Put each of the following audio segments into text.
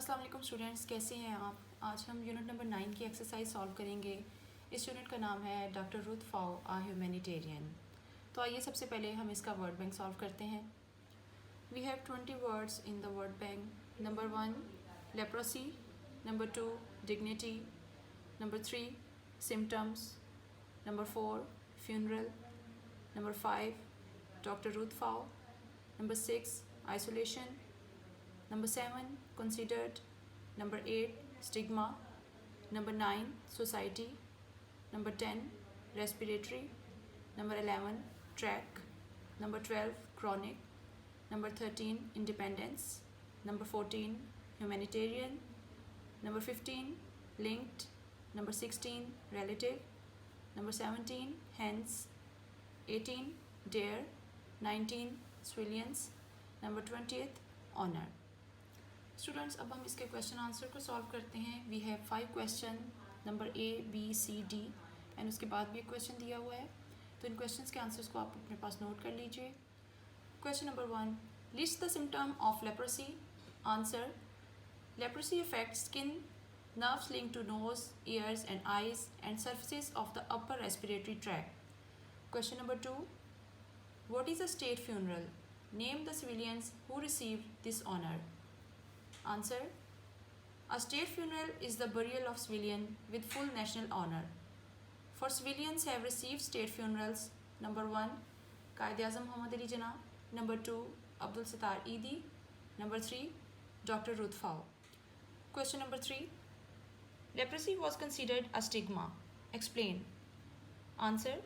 अस्सलाम वालेकुम स्टूडेंट्स, कैसे हैं आप। आज हम यूनिट नंबर 9 की एक्सरसाइज सॉल्व करेंगे। इस यूनिट का नाम है डॉक्टर रुथ फाओ आ ह्यूमैनिटेरियन। तो आइए सबसे पहले हम इसका वर्ड बैंक सॉल्व करते हैं। We have 20 words in the word bank. Number 1 leprosy, number 2 dignity, number 3 symptoms, number 4 funeral, number 5 doctor Ruth Pfau, number 6 isolation, Number 7 considered, number 8 stigma, number 9 society, number 10 respiratory, number 11 track, number 12 chronic, number 13 independence, number 14 humanitarian, number 15 linked, number 16 relative, number 17 hence, 18 dare, 19 civilians, number 20th honor। Students अब हम इसके question answer को solve करते हैं। We have 5 question, number A, B, C, D and उसके बाद भी एक क्वेश्चन दिया हुआ है। तो इन क्वेश्चंस के आंसर्स को आप अपने पास नोट कर लीजिए। Question number 1, list the symptom of leprosy. Answer, leprosy affect skin, nerves linked to nose, ears and eyes and surfaces of the upper respiratory tract. Question number 2, what is a state funeral? Name the civilians who received this honor. Answer, a state funeral is the burial of civilian with full national honor. For civilians have received state funerals, number 1 Qaid-e-Azam Muhammad Ali Jinnah, number 2 Abdul Sattar Eidi, number 3 Dr. Ruth Faou. Question number 3, leprosy was considered a stigma. Explain. Answer,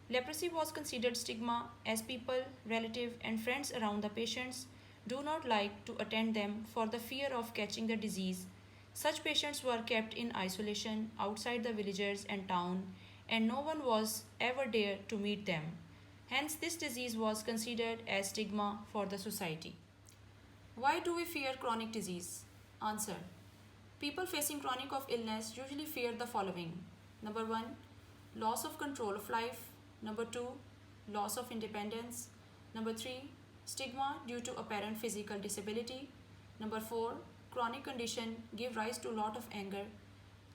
leprosy was considered stigma as people, relatives and friends around the patients do not like to attend them for the fear of catching the disease. Such patients were kept in isolation outside the villages and town, and no one was ever dare to meet them. Hence, this disease was considered as stigma for the society. Why do we fear chronic disease? Answer, people facing chronic of illness usually fear the following. Number 1, loss of control of life. Number 2, loss of independence. Number 3, stigma due to apparent physical disability. Number 4, chronic condition give rise to lot of anger.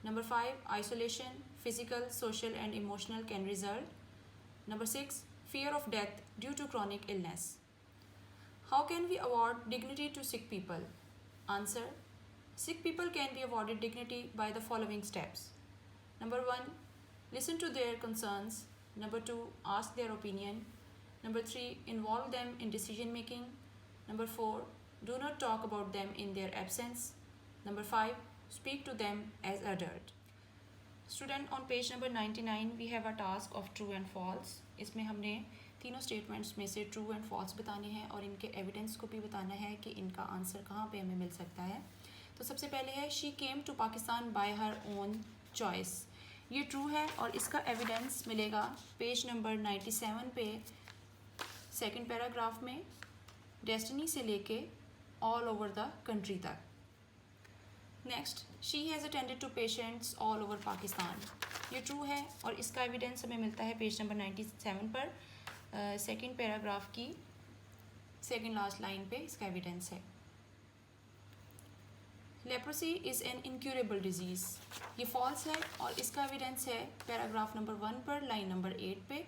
Number 5, isolation, physical, social and emotional can result. Number 6, fear of death due to chronic illness. How can we award dignity to sick people? Answer, sick people can be awarded dignity by the following steps. Number 1, listen to their concerns. Number 2, ask their opinion. Number 3, involve them in decision making. Number 4, do not talk about them in their absence. Number 5, speak to them as adult. Student, on page number 99 we have a task of true and false. इसमें हमने तीनों statements में से true and false बताने हैं और इनके evidence को भी बताना है कि इनका आंसर कहाँ पे हमें मिल सकता है। तो सबसे पहले है she came to Pakistan by her own choice. ये ट्रू है और इसका एविडेंस मिलेगा पेज नंबर 97 पे सेकेंड पैराग्राफ में, डेस्टिनी से लेके ऑल ओवर द कंट्री तक। Next, she has attended to patients all over Pakistan. ये ट्रू है और इसका एविडेंस हमें मिलता है पेज नंबर 97 पर सेकेंड पैराग्राफ की सेकेंड लास्ट लाइन पे इसका एविडेंस है। Leprosy is an incurable disease. ये फॉल्स है और इसका एविडेंस है पैराग्राफ नंबर 1 पर लाइन नंबर 8 पे।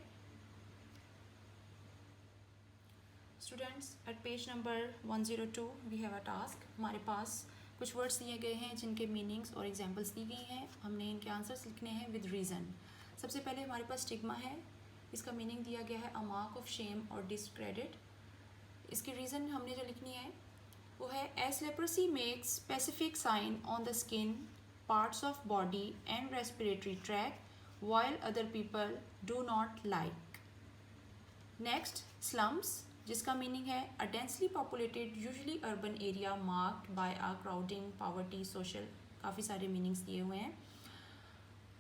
Students, at page number 102 we have a task. हमारे पास कुछ वर्ड्स दिए गए हैं जिनके मीनिंग्स और एग्जांपल्स दी गई हैं। हमने इनके आंसर्स लिखने हैं विद रीज़न। सबसे पहले हमारे पास स्टिग्मा है। इसका मीनिंग दिया गया है अ मार्क ऑफ शेम और डिसक्रेडिट। इसकी रीज़न हमने जो लिखनी है वो है as leprosy makes specific sign on the skin, parts of body and respiratory tract while other people do not like. Next, slums, जिसका मीनिंग है a densely populated usually urban area marked by a crowding, poverty, social, काफ़ी सारे meanings दिए हुए हैं।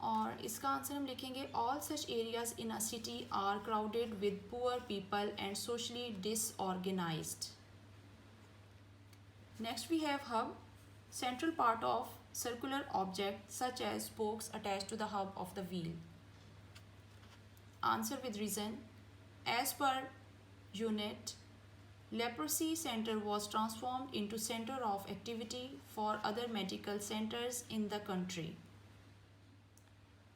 और इसका answer हम लिखेंगे all such areas in a city are crowded with poor people and socially disorganised. Next we have hub, central part of circular object such as spokes attached to the hub of the wheel. Answer with reason. As per unit Leprosy center was transformed into center of activity for other medical centers in the country.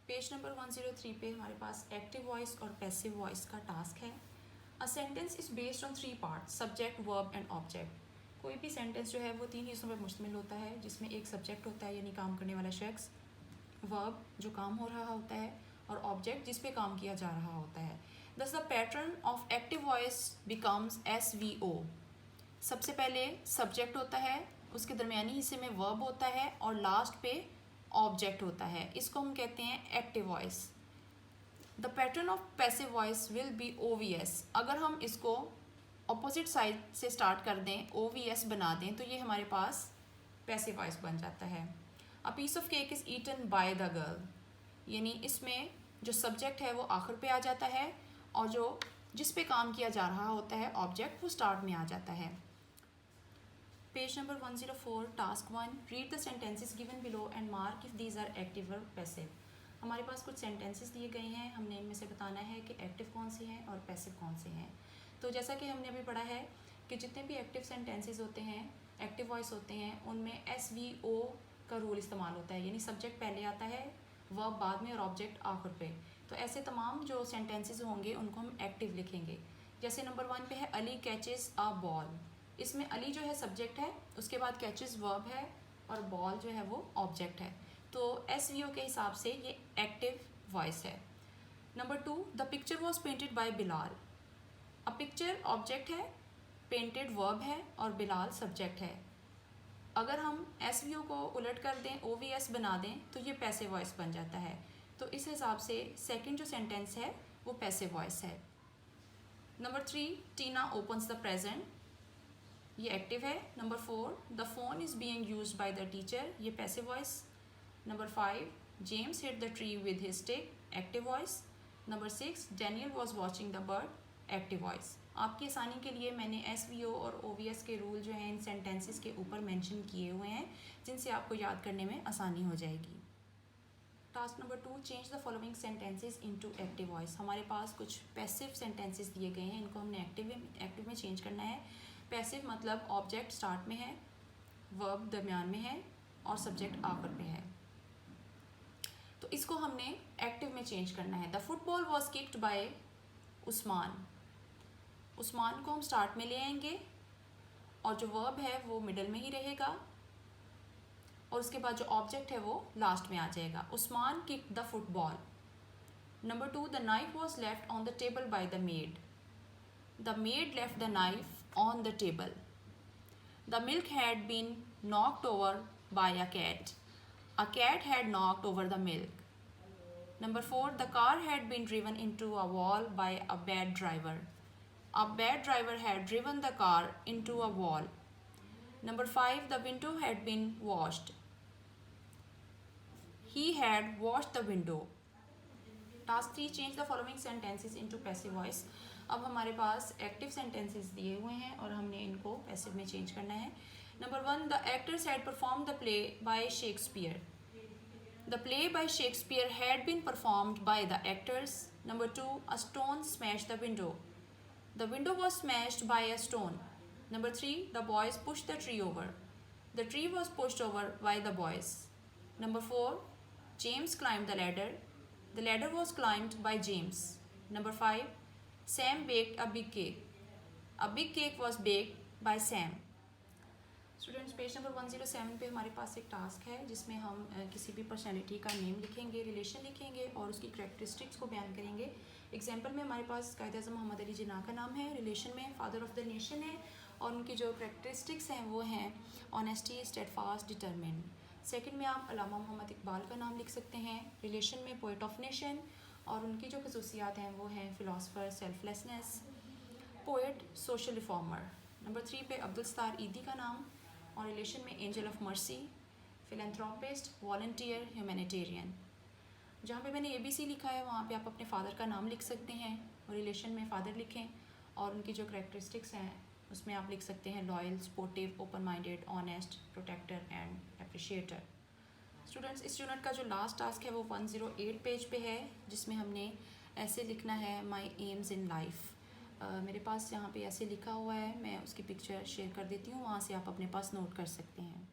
Page number 103 पे हमारे पास active voice और passive voice का task है. A sentence is based on 3 parts, subject, verb and object. कोई भी sentence जो है वो 3 हिस्सों पर मुश्तमिल होता है, जिसमें एक सब्जेक्ट होता है यानी काम करने वाला शख्स, वर्ब जो काम हो रहा होता है, और ऑब्जेक्ट जिस पे काम किया जा रहा होता है. दस the pattern of active voice becomes SVO. सबसे पहले सब्जेक्ट होता है, उसके दरमियानी हिस्से में वर्ब होता है और लास्ट पे ऑब्जेक्ट होता है. इसको हम कहते हैं active voice. The pattern of passive voice will be OVS. अगर हम इसको अपोजिट साइड से स्टार्ट कर दें, OVS बना दें, तो ये हमारे पास पैसिव वॉइस बन जाता है. A piece of cake is eaten by the girl. यानी इसमें जो सब्जेक्ट है वो आखिर पे आ जाता है और जो जिस पे काम किया जा रहा होता है ऑब्जेक्ट वो स्टार्ट में आ जाता है. Page number 104, task 1. Read the sentences given below and mark if these are active और पैसिव. हमारे पास कुछ सेंटेंसेस दिए गए हैं, हमने इनमें से बताना है कि एक्टिव कौन से हैं और पैसिव कौन से हैं. तो जैसा कि हमने अभी पढ़ा है कि जितने भी एक्टिव सेंटेंसेस होते हैं, एक्टिव वॉइस होते हैं, उनमें SVO का रूल इस्तेमाल होता है. यानी सब्जेक्ट पहले आता है, वर्ब बाद में और ऑब्जेक्ट आखिर पे. तो ऐसे तमाम जो सेंटेंसेस होंगे उनको हम एक्टिव लिखेंगे. जैसे नंबर 1 पे है अली कैचेस अ बॉल. इसमें अली जो है सब्जेक्ट है, उसके बाद कैचेस वर्ब है और बॉल जो है वो ऑब्जेक्ट है. तो SVO के हिसाब से ये एक्टिव वॉइस है. Number 2, the picture was painted bye Bilal. A picture object है, पेंटेड वर्ब है और बिलाल सब्जेक्ट है. अगर हम SVO को उलट कर दें, OVS बना दें, तो ये पैसिव वॉइस बन जाता है. तो इस हिसाब से सेकंड जो सेंटेंस है वो पैसिव वॉइस है. Number 3, Tina opens the present. ये एक्टिव है. Number 4, the phone is being used by the teacher. ये passive voice. Number 5, James hit the tree with his stick. Active voice. Number 6, Daniel was watching the bird. Active voice. आपकी आसानी के लिए मैंने SVO और OVS के rule जो हैं इन सेंटेंसेस के ऊपर मेंशन किए हुए हैं, जिनसे आपको याद करने में आसानी हो जाएगी. Task number 2, change the following sentences into active voice. हमारे पास कुछ पैसिव सेंटेंसेस दिए गए हैं, इनको हमने एक्टिव में चेंज करना है. पैसिव मतलब ऑब्जेक्ट स्टार्ट में है, वर्ब दरमियान में है और सब्जेक्ट आखिर पे है. तो इसको हमने एक्टिव में चेंज करना है. The football was kicked bye Usman. Usman को हम स्टार्ट में ले आएंगे और जो वर्ब है वो मिडल में ही रहेगा और उसके बाद जो ऑब्जेक्ट है वो लास्ट में आ जाएगा. Usman kicked the football. Number 2, the knife was left on the table by the maid. The maid left the knife on the table. The milk had been knocked over by a cat. A cat had knocked over the milk. Number 4, the car had been driven into a wall by a bad driver. A bad driver had driven the car into a wall. Number 5, the window had been washed. He had washed the window. Task 3, change the following sentences into passive voice. अब हमारे पास active sentences दिए हुए हैं और हमने इनको passive में change करना है. Number 1, the actors had performed the play by Shakespeare. The play by Shakespeare had been performed by the actors. Number 2, a stone smashed the window. The window was smashed by a stone. Number 3, the boys pushed the tree over. The tree was pushed over by the boys. Number 4, James climbed the ladder. The ladder was climbed by James. Number 5, Sam baked a big cake. A big cake was baked by Sam. Students, page number 107 पे हमारे पास एक task है जिसमें हम किसी भी personality का name लिखेंगे, रिलेशन लिखेंगे और उसकी करैक्टरिस्टिक्स को बयान करेंगे. एग्जांपल में हमारे पास कायद-ए-आज़म मोहम्मद अली जिन्ना का नाम है, रिलेशन में फादर ऑफ द नेशन है और उनकी जो करैक्टरिस्टिक्स हैं वो हैं ऑनेस्टी, स्टेडफास्ट, डिटरमिन्ड. सेकंड में आप अल्लामा मोहम्मद इकबाल का नाम लिख सकते हैं, रिलेशन में पोएट ऑफ नेशन और उनकी जो खसूसियात हैं वो हैं philosopher, selflessness, poet, social reformer. Number 3 पे अब्दुल सत्तार ईदी का नाम और रिलेशन में angel of mercy, philanthropist, volunteer, humanitarian. जहाँ पे मैंने ABC लिखा है वहाँ पे आप अपने फादर का नाम लिख सकते हैं और रिलेशन में फ़ादर लिखें और उनकी जो करैक्टरिस्टिक्स हैं उसमें आप लिख सकते हैं loyal, supportive, open minded, honest, protector and appreciator. Students, इस यूनिट का जो लास्ट टास्क है वो 108 पेज पे है जिसमें हमने ऐसे लिखना है माई एम्स इन लाइफ. मेरे पास यहाँ पे ऐसे लिखा हुआ है, मैं उसकी पिक्चर शेयर कर देती हूँ, वहाँ से आप अपने पास नोट कर सकते हैं।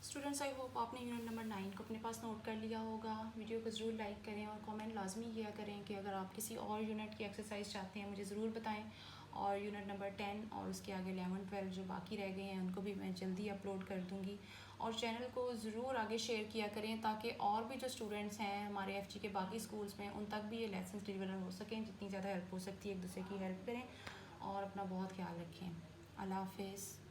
स्टूडेंट्स, आई होप आपने यूनिट नंबर 9 को अपने पास नोट कर लिया होगा। वीडियो को ज़रूर लाइक करें और कमेंट लाजमी किया करें कि अगर आप किसी और यूनिट की एक्सरसाइज चाहते हैं मुझे ज़रूर बताएं। और यूनिट नंबर 10 और उसके आगे 11, 12 जो बाकी रह गए हैं उनको भी मैं जल्दी अपलोड कर दूँगी। और चैनल को ज़रूर आगे शेयर किया करें ताकि और भी जो स्टूडेंट्स हैं हमारे एफ के बाकी स्कूल्स में उन तक भी ये लेसन डिलीवर हो सकें। जितनी ज़्यादा हेल्प हो सकती है एक दूसरे की हेल्प करें और अपना बहुत ख्याल रखें। अल्लाह हाफिज़।